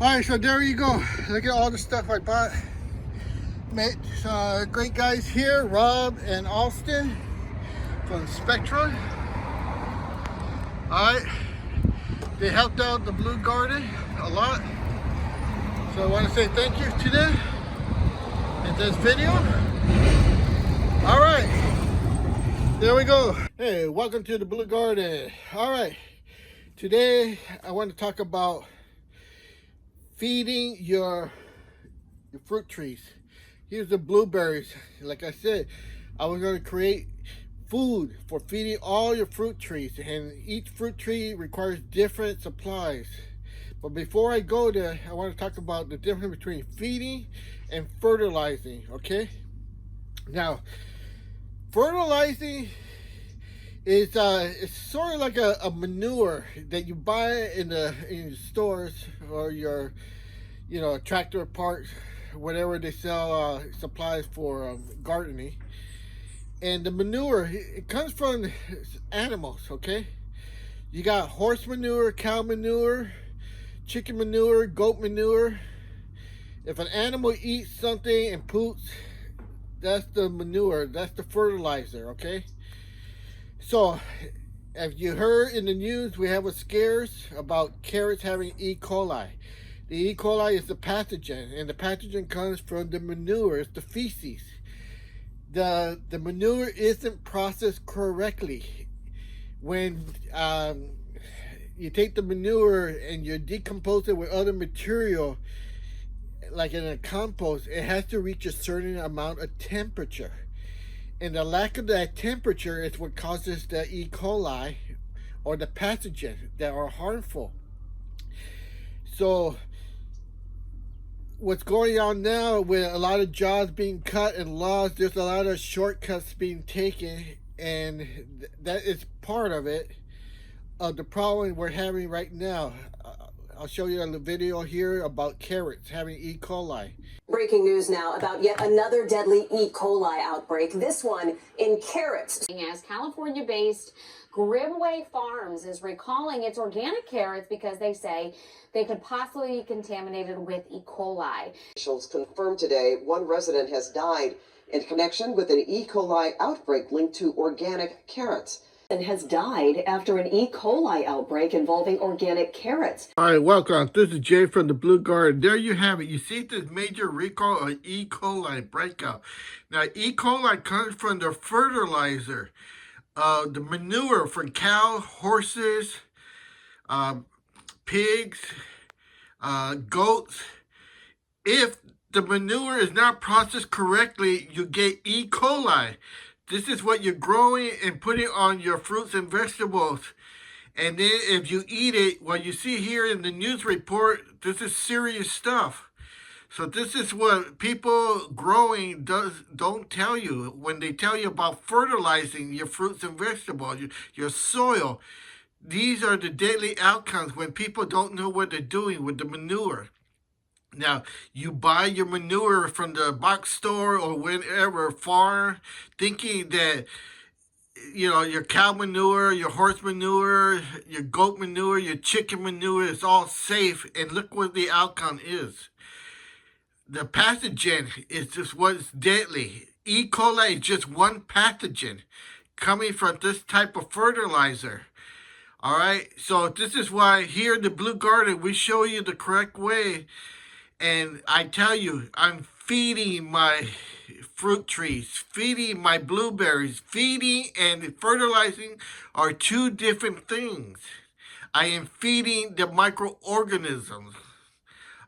Alright, so there you go. Look at all the stuff I bought. Met great guys here, Rob and Austin from Spectrum. Alright, they helped out the Blue Garden a lot. So I want to say thank you to them in this video. Alright, there we go. Hey, welcome to the Blue Garden. Alright, today I want to talk about feeding your fruit trees. Here's the blueberries. Like I said, I was going to create food for feeding all your fruit trees, and each fruit tree requires different supplies. But before I go there, I want to talk about the difference between feeding and fertilizing. Okay, now fertilizing is it's sort of like a manure that you buy in your stores, or your tractor parts, whatever they sell supplies for gardening. And the manure, it comes from animals. Okay, you got horse manure, cow manure, chicken manure, goat manure. If an animal eats something and poops, that's the manure, that's the fertilizer. Okay, so as you heard in the news, we have a scares about carrots having E. coli. The E. coli is the pathogen, and the pathogen comes from the manure. It's the feces. The manure isn't processed correctly. When you take the manure and you decompose it with other material, like in a compost, it has to reach a certain amount of temperature. And the lack of that temperature is what causes the E. coli, or the pathogen that are harmful. So what's going on now with a lot of jobs being cut and lost, there's a lot of shortcuts being taken, and that is part of it, of the problem we're having right now. I'll show you a video here about carrots having E. coli. Breaking news now about yet another deadly E. coli outbreak, this one in carrots. As California-based Grimway Farms is recalling its organic carrots because they say they could possibly be contaminated with E. coli. Officials confirmed today one resident has died in connection with an E. coli outbreak linked to organic carrots. And has died after an E. coli outbreak involving organic carrots. All right, welcome. This is Jay from the Blue Garden. There you have it. You see this major recall of E. coli breakout. Now, E. coli comes from the fertilizer, the manure from cows, horses, pigs, goats. If the manure is not processed correctly, you get E. coli. This is what you're growing and putting on your fruits and vegetables. And then if you eat it, what you see here in the news report, this is serious stuff. So this is what people growing don't tell you when they tell you about fertilizing your fruits and vegetables, your soil. These are the deadly outcomes when people don't know what they're doing with the manure. Now, you buy your manure from the box store or whenever farm, thinking that, your cow manure, your horse manure, your goat manure, your chicken manure is all safe. And look what the outcome is. The pathogen is just what's deadly. E. coli is just one pathogen coming from this type of fertilizer. All right, so this is why here in the Blue Garden, we show you the correct way. And I tell you, I'm feeding my fruit trees, feeding my blueberries. Feeding and fertilizing are two different things. I am feeding the microorganisms.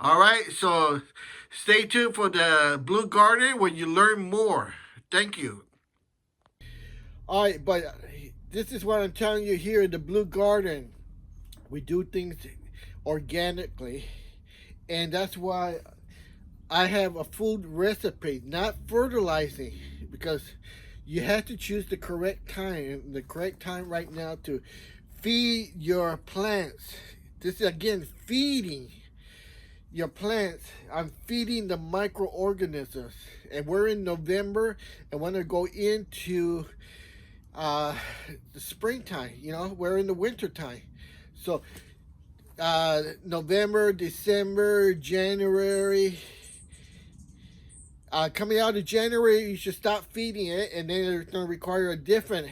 All right, so stay tuned for the Blue Garden where you learn more. Thank you. All right, but this is what I'm telling you here in the Blue Garden. We do things organically. And that's why I have a food recipe, not fertilizing, because you have to choose the correct time. The correct time right now to feed your plants. This is, again, feeding your plants. I'm feeding the microorganisms. And we're in November, and we're going to go into the springtime. We're in the winter time. So November, December, January. Coming out of January, you should stop feeding it, and then it's going to require a different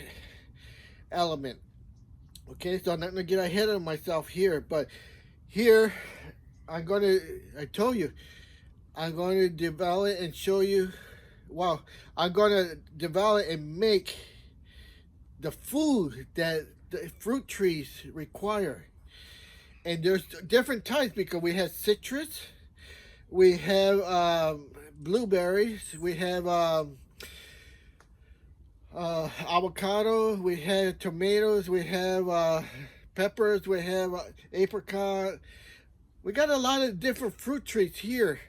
element. Okay, so I'm not going to get ahead of myself here, but here I told you, I'm going to develop and show you, well, I'm going to develop and make the food that the fruit trees require. And there's different types because we have citrus, we have blueberries, we have avocado, we have tomatoes, we have peppers, we have apricot. We got a lot of different fruit trees here,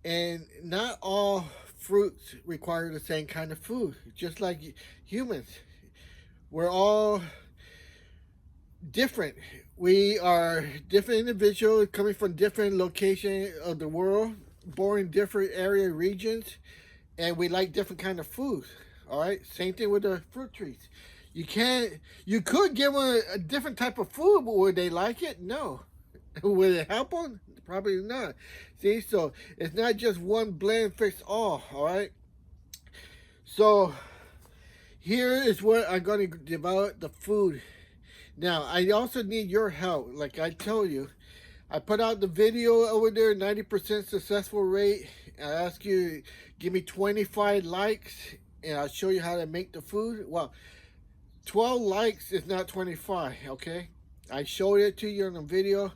and not all fruits require the same kind of food. Just like humans, we're all different. We are different individuals coming from different locations of the world, born in different area regions, and we like different kind of food. All right, same thing with the fruit trees. You could give them a different type of food, but would they like it? No. Would it help them? Probably not. See, so it's not just one blend fits all. All right. So here is what I'm going to develop the food. Now, I also need your help. Like I told you, I put out the video over there, 90% successful rate. I ask you, give me 25 likes, and I'll show you how to make the food. Well, 12 likes is not 25, okay? I showed it to you on the video.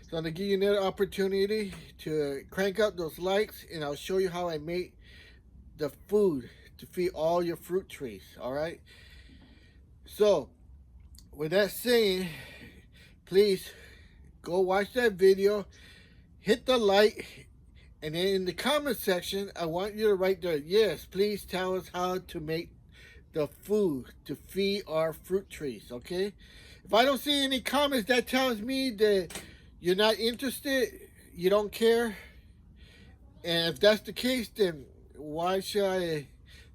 So I'm going to give you another opportunity to crank up those likes, and I'll show you how I make the food to feed all your fruit trees, all right? So, with that saying, please go watch that video, hit the like, and then in the comment section, I want you to write there, yes, please tell us how to make the food to feed our fruit trees, okay? If I don't see any comments, that tells me that you're not interested, you don't care. And if that's the case, then why should I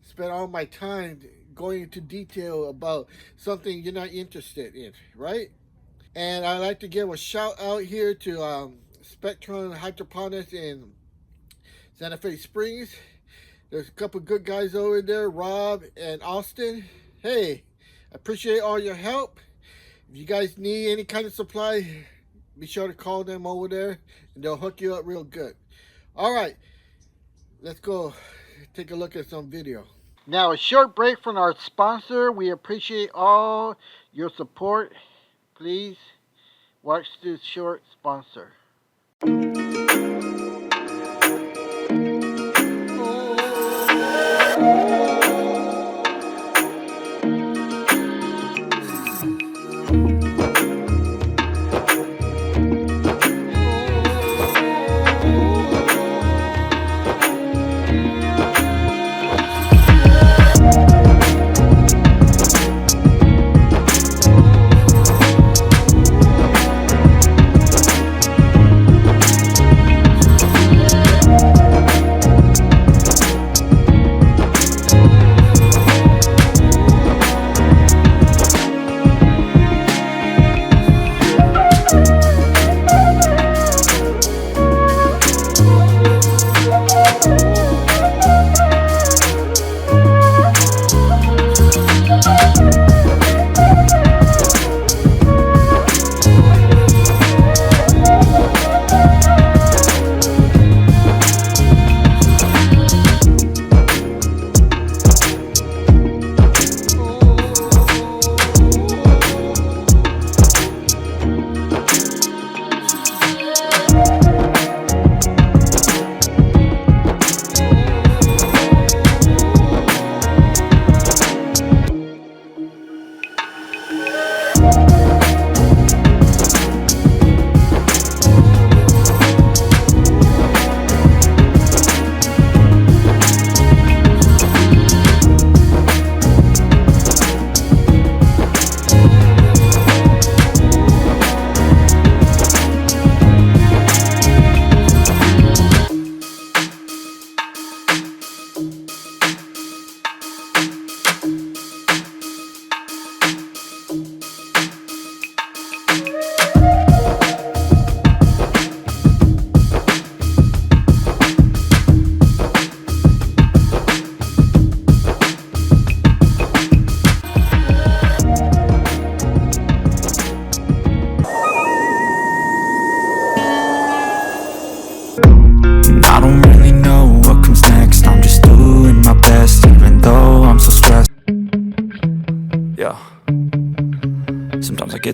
spend all my time going into detail about something you're not interested in, right? And I'd like to give a shout out here to Spectrum Hydroponics in Santa Fe Springs. There's a couple good guys over there, Rob and Austin. Hey, I appreciate all your help. If you guys need any kind of supply, be sure to call them over there, and they'll hook you up real good. All right, let's go take a look at some video. Now, a short break from our sponsor. We appreciate all your support. Please watch this short sponsor.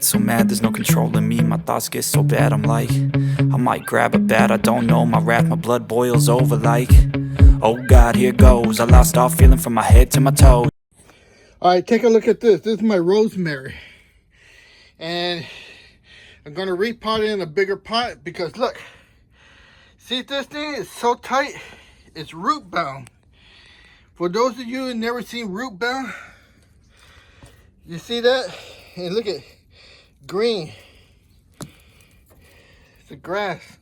get so mad, there's no controlling me. My thoughts get so bad, I'm like, I might grab a bat, I don't know. My wrath, my blood boils over like, oh God, here goes. I lost all feeling from my head to my toes. Alright, take a look at this. This is my rosemary. And I'm going to repot it in a bigger pot because look. See, this thing is so tight, it's root bound. For those of you who never seen root bound, you see that? And look at green. It's the grass.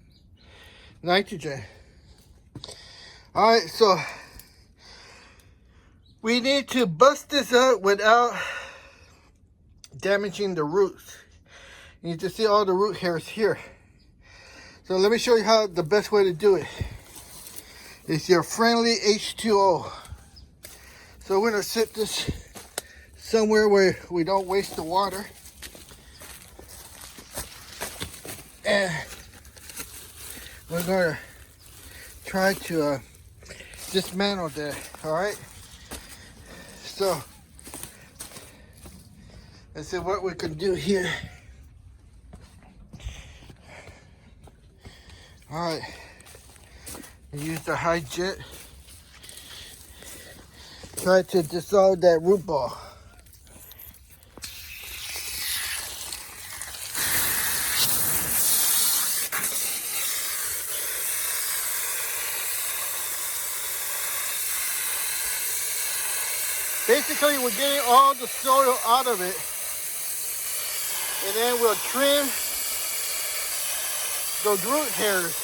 Nitrogen. Alright, so we need to bust this up without damaging the roots. You need to see all the root hairs here. So let me show you how the best way to do it. It's your friendly H2O. So we're gonna sit this somewhere where we don't waste the water. And we're gonna try to dismantle that, all right? So let's see what we can do here. All right, use the high jet. Try to dissolve that root ball. Basically, we're getting all the soil out of it, and then we'll trim those root hairs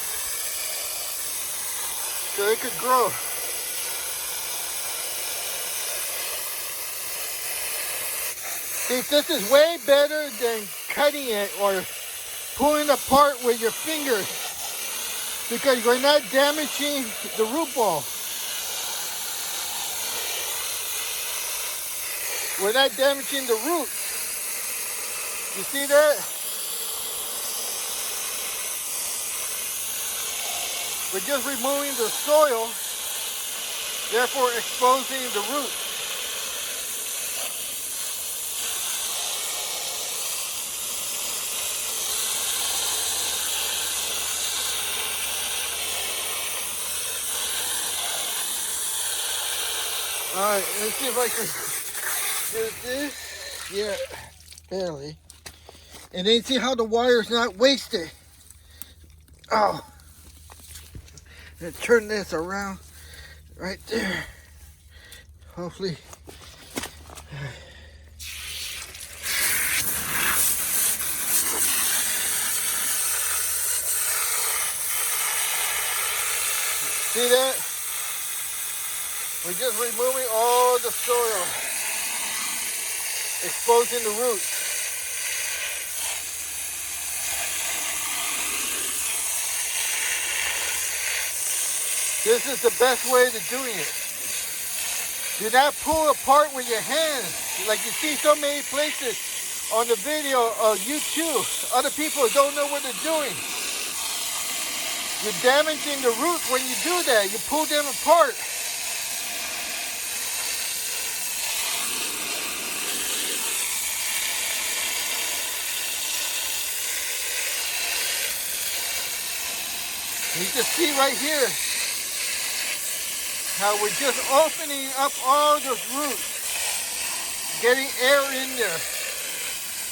so it could grow. See, this is way better than cutting it or pulling apart with your fingers because you're not damaging the root ball. We're not damaging the roots. You see that? We're just removing the soil, therefore exposing the roots. All right, let's see if I can do this. Yeah, barely. And then see how the wire's not wasted. Oh. And turn this around right there. Hopefully. See that? We're just removing all the soil, exposing the roots. This is the best way to doing it. Do not pull apart with your hands. Like you see so many places on the video of YouTube. Other people don't know what they're doing. You're damaging the roots when you do that. You pull them apart. You can see right here how we're just opening up all those roots, getting air in there.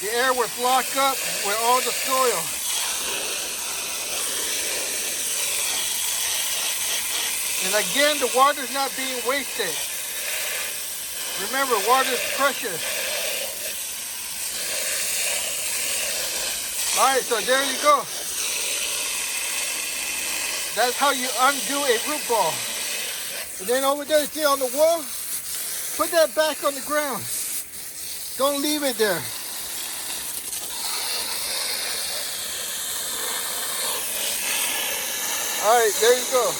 The air was locked up with all the soil. And again, the water's not being wasted. Remember, water is precious. All right, so there you go. That's how you undo a root ball. And then over there, see on the wall, put that back on the ground. Don't leave it there. All right, there you go.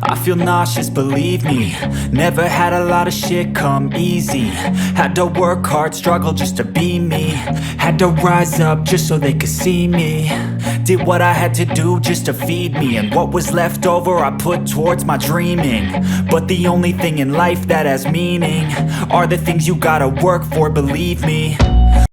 I feel nauseous, believe me. Never had a lot of shit come easy. Had to work hard, struggle just to be me. Had to rise up just so they could see me. Did what I had to do just to feed me. And what was left over I put towards my dreaming. But the only thing in life that has meaning are the things you gotta work for, believe me.